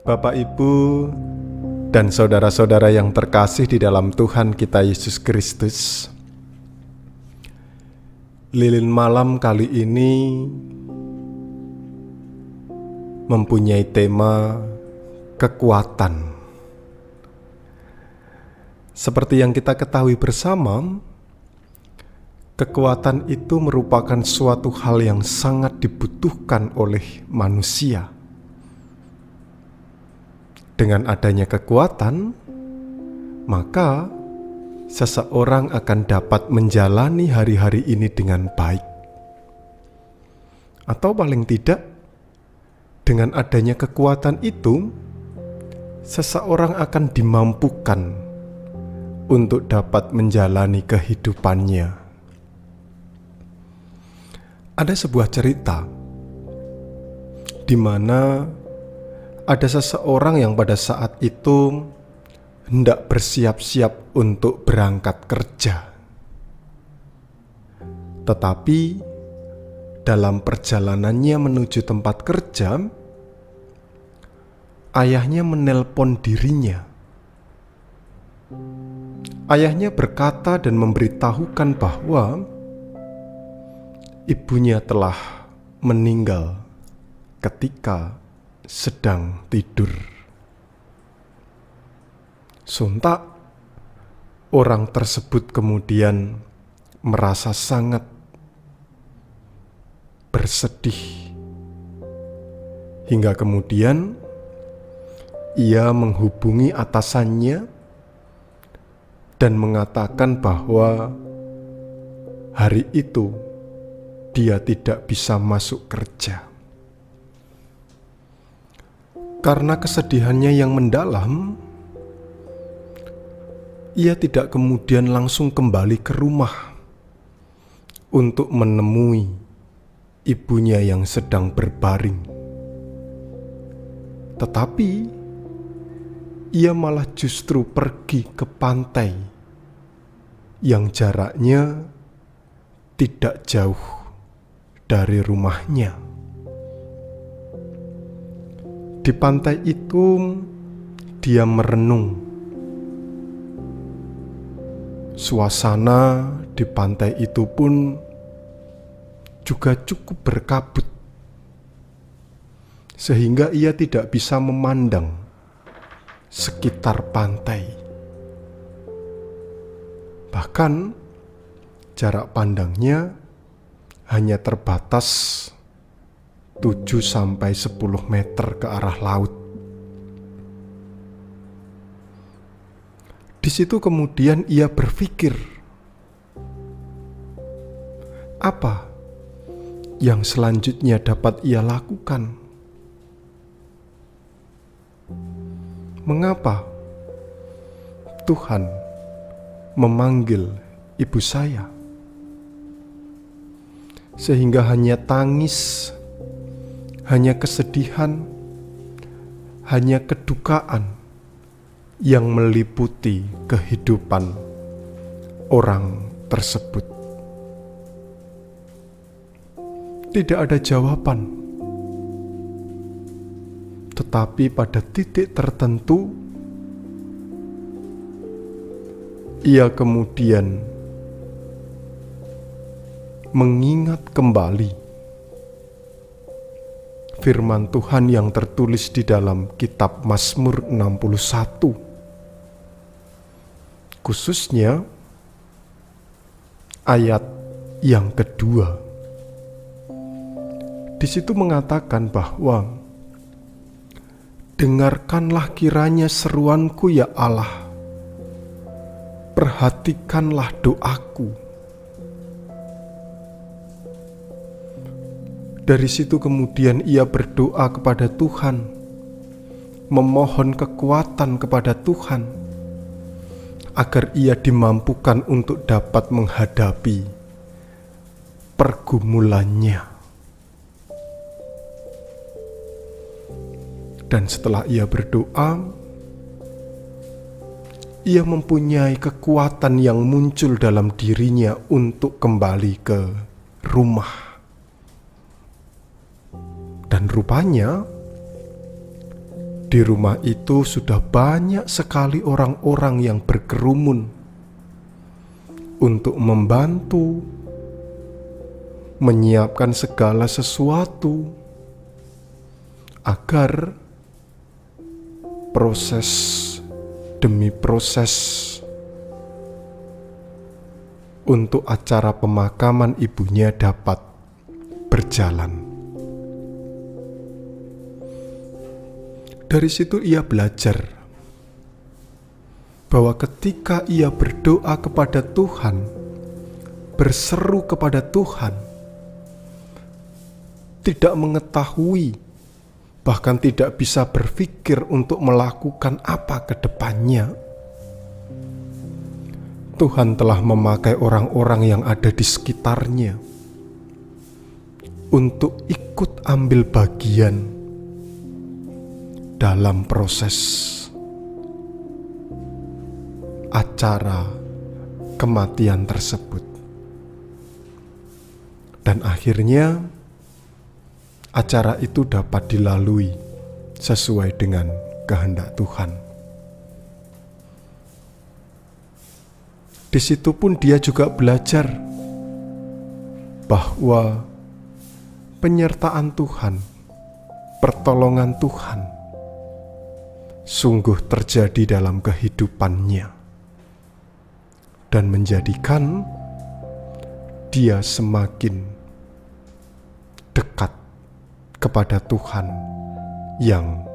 Bapak, Ibu, dan saudara-saudara yang terkasih di dalam Tuhan kita Yesus Kristus, lilin malam kali ini mempunyai tema kekuatan. Seperti yang kita ketahui bersama, kekuatan itu merupakan suatu hal yang sangat dibutuhkan oleh manusia. Dengan adanya kekuatan, maka seseorang akan dapat menjalani hari-hari ini dengan baik. Atau paling tidak, dengan adanya kekuatan itu, seseorang akan dimampukan untuk dapat menjalani kehidupannya. Ada sebuah cerita di mana ada seseorang yang pada saat itu hendak bersiap-siap untuk berangkat kerja. Tetapi dalam perjalanannya menuju tempat kerja, ayahnya menelpon dirinya. Ayahnya berkata dan memberitahukan bahwa ibunya telah meninggal ketika sedang tidur. Sontak orang tersebut kemudian merasa sangat bersedih, hingga kemudian ia menghubungi atasannya dan mengatakan bahwa hari itu dia tidak bisa masuk kerja. Karena kesedihannya yang mendalam, ia tidak kemudian langsung kembali ke rumah untuk menemui ibunya yang sedang berbaring. Tetapi ia malah justru pergi ke pantai yang jaraknya tidak jauh dari rumahnya. Di pantai itu dia merenung. Suasana di pantai itu pun juga cukup berkabut, sehingga ia tidak bisa memandang sekitar pantai. Bahkan jarak pandangnya hanya terbatas 7-10 meter ke arah laut. Di situ kemudian ia berpikir, apa yang selanjutnya dapat ia lakukan? Mengapa Tuhan memanggil ibu saya sehingga hanya tangis, hanya kesedihan, hanya kedukaan yang meliputi kehidupan orang tersebut? Tidak ada jawaban. Tetapi pada titik tertentu, ia kemudian mengingat kembali firman Tuhan yang tertulis di dalam kitab Mazmur 61. Khususnya ayat yang kedua. Di situ mengatakan bahwa dengarkanlah kiranya seruanku ya Allah, perhatikanlah doaku. Dari situ kemudian ia berdoa kepada Tuhan, memohon kekuatan kepada Tuhan, agar ia dimampukan untuk dapat menghadapi pergumulannya. Dan setelah ia berdoa, ia mempunyai kekuatan yang muncul dalam dirinya untuk kembali ke rumah. Dan rupanya Di rumah itu sudah banyak sekali orang-orang yang berkerumun untuk membantu, menyiapkan segala sesuatu agar proses demi proses untuk acara pemakaman ibunya dapat berjalan. Dari situ ia belajar bahwa ketika ia berdoa kepada Tuhan, berseru kepada Tuhan, tidak mengetahui, bahkan tidak bisa berpikir untuk melakukan apa ke depannya, Tuhan telah memakai orang-orang yang ada di sekitarnya untuk ikut ambil bagian dalam proses acara kematian tersebut. Dan akhirnya acara itu dapat dilalui sesuai dengan kehendak Tuhan. Di situ pun dia juga belajar bahwa penyertaan Tuhan, pertolongan Tuhan sungguh terjadi dalam kehidupannya dan menjadikan dia semakin dekat kepada Tuhan yang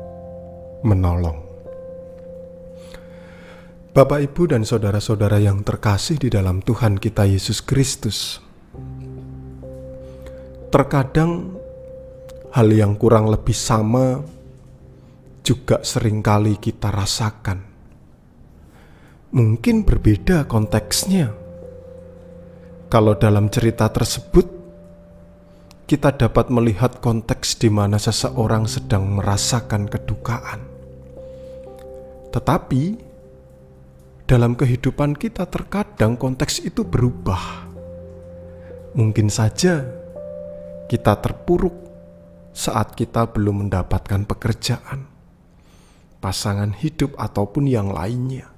menolong. Bapak, Ibu, dan saudara-saudara yang terkasih di dalam Tuhan kita Yesus Kristus, terkadang hal yang kurang lebih sama juga seringkali kita rasakan. Mungkin berbeda konteksnya. Kalau dalam cerita tersebut, kita dapat melihat konteks di mana seseorang sedang merasakan kedukaan. Tetapi, dalam kehidupan kita terkadang konteks itu berubah. Mungkin saja kita terpuruk saat kita belum mendapatkan pekerjaan, pasangan hidup, ataupun yang lainnya.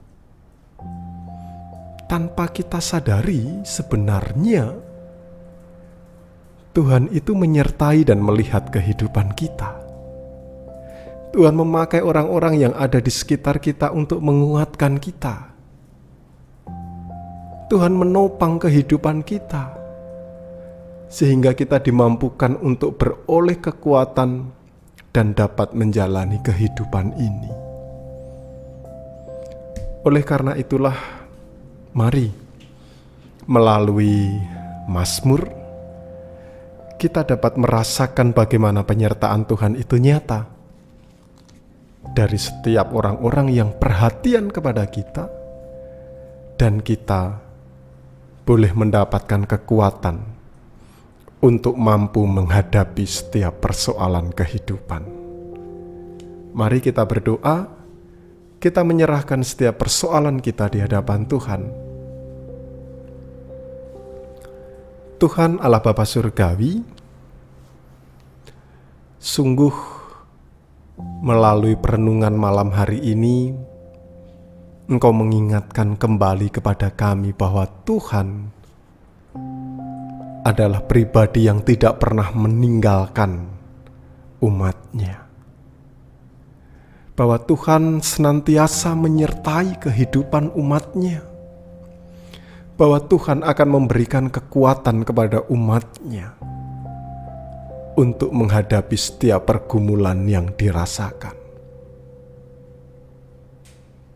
Tanpa kita sadari, sebenarnya Tuhan itu menyertai dan melihat kehidupan kita. Tuhan memakai orang-orang yang ada di sekitar kita untuk menguatkan kita. Tuhan menopang kehidupan kita, sehingga kita dimampukan untuk beroleh kekuatan dan dapat menjalani kehidupan ini. Oleh karena itulah, mari melalui Mazmur kita dapat merasakan bagaimana penyertaan Tuhan itu nyata dari setiap orang-orang yang perhatian kepada kita, dan kita boleh mendapatkan kekuatan untuk mampu menghadapi setiap persoalan kehidupan. Mari kita berdoa, kita menyerahkan setiap persoalan kita di hadapan Tuhan. Tuhan Allah Bapa Surgawi, sungguh melalui perenungan malam hari ini, Engkau mengingatkan kembali kepada kami bahwa Tuhan adalah pribadi yang tidak pernah meninggalkan umat-Nya. Bahwa Tuhan senantiasa menyertai kehidupan umat-Nya. Bahwa Tuhan akan memberikan kekuatan kepada umat-Nya untuk menghadapi setiap pergumulan yang dirasakan.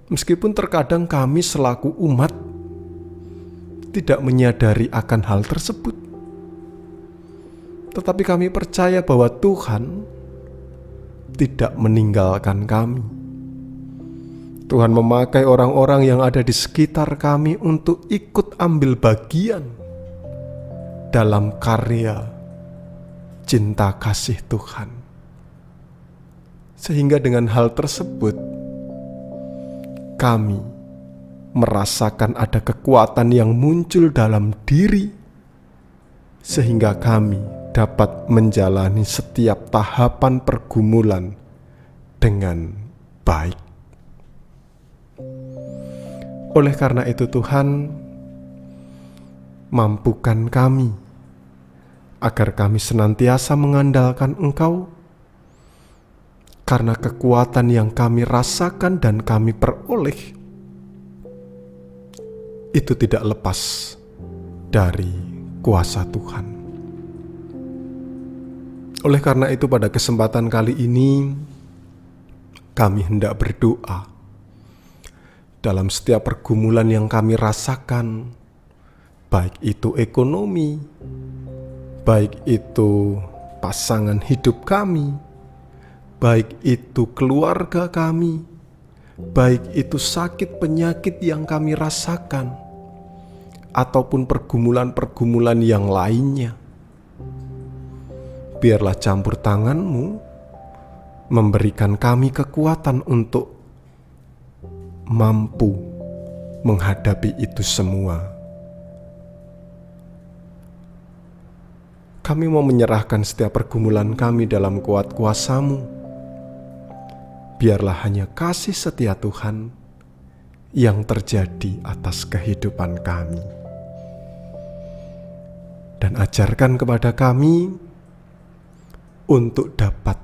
Meskipun terkadang kami selaku umat tidak menyadari akan hal tersebut, tetapi kami percaya bahwa Tuhan tidak meninggalkan kami. Tuhan memakai orang-orang yang ada di sekitar kami untuk ikut ambil bagian dalam karya cinta kasih Tuhan. Sehingga dengan hal tersebut, kami merasakan ada kekuatan yang muncul dalam diri, sehingga kami dapat menjalani setiap tahapan pergumulan dengan baik. Oleh karena itu Tuhan, mampukan kami agar kami senantiasa mengandalkan Engkau, karena kekuatan yang kami rasakan dan kami peroleh itu tidak lepas dari kuasa Tuhan. Oleh karena itu pada kesempatan kali ini kami hendak berdoa dalam setiap pergumulan yang kami rasakan, baik itu ekonomi, baik itu pasangan hidup kami, baik itu keluarga kami, baik itu sakit penyakit yang kami rasakan, ataupun pergumulan-pergumulan yang lainnya. Biarlah campur tangan-Mu memberikan kami kekuatan untuk mampu menghadapi itu semua. Kami mau menyerahkan setiap pergumulan kami dalam kuat kuasa-Mu. Biarlah hanya kasih setia Tuhan yang terjadi atas kehidupan kami. Dan ajarkan kepada kami untuk dapat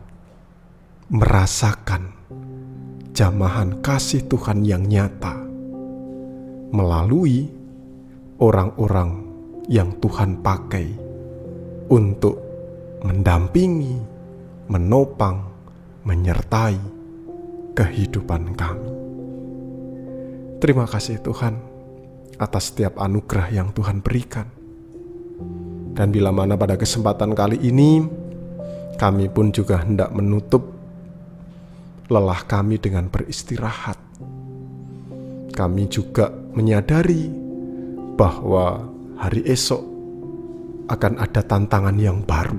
merasakan jamahan kasih Tuhan yang nyata melalui orang-orang yang Tuhan pakai untuk mendampingi, menopang, menyertai kehidupan kami. Terima kasih Tuhan atas setiap anugerah yang Tuhan berikan. Dan bila mana pada kesempatan kali ini kami pun juga hendak menutup lelah kami dengan beristirahat. Kami juga menyadari bahwa hari esok akan ada tantangan yang baru.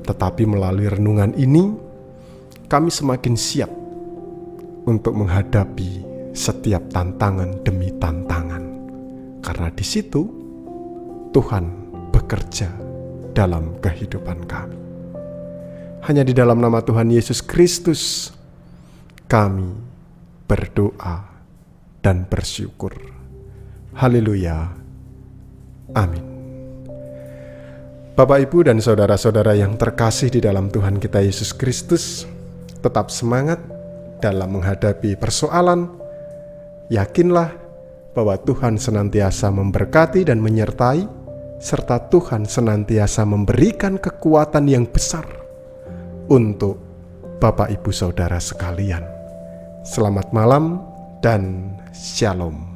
Tetapi melalui renungan ini, kami semakin siap untuk menghadapi setiap tantangan demi tantangan. Karena di situ Tuhan bekerja dalam kehidupan kami. Hanya di dalam nama Tuhan Yesus Kristus kami berdoa dan bersyukur. Haleluya. Amin. Bapak, Ibu, dan saudara-saudara yang terkasih di dalam Tuhan kita Yesus Kristus, tetap semangat dalam menghadapi persoalan. Yakinlah bahwa Tuhan senantiasa memberkati dan menyertai, serta Tuhan senantiasa memberikan kekuatan yang besar untuk Bapak, Ibu, Saudara sekalian. Selamat malam dan shalom.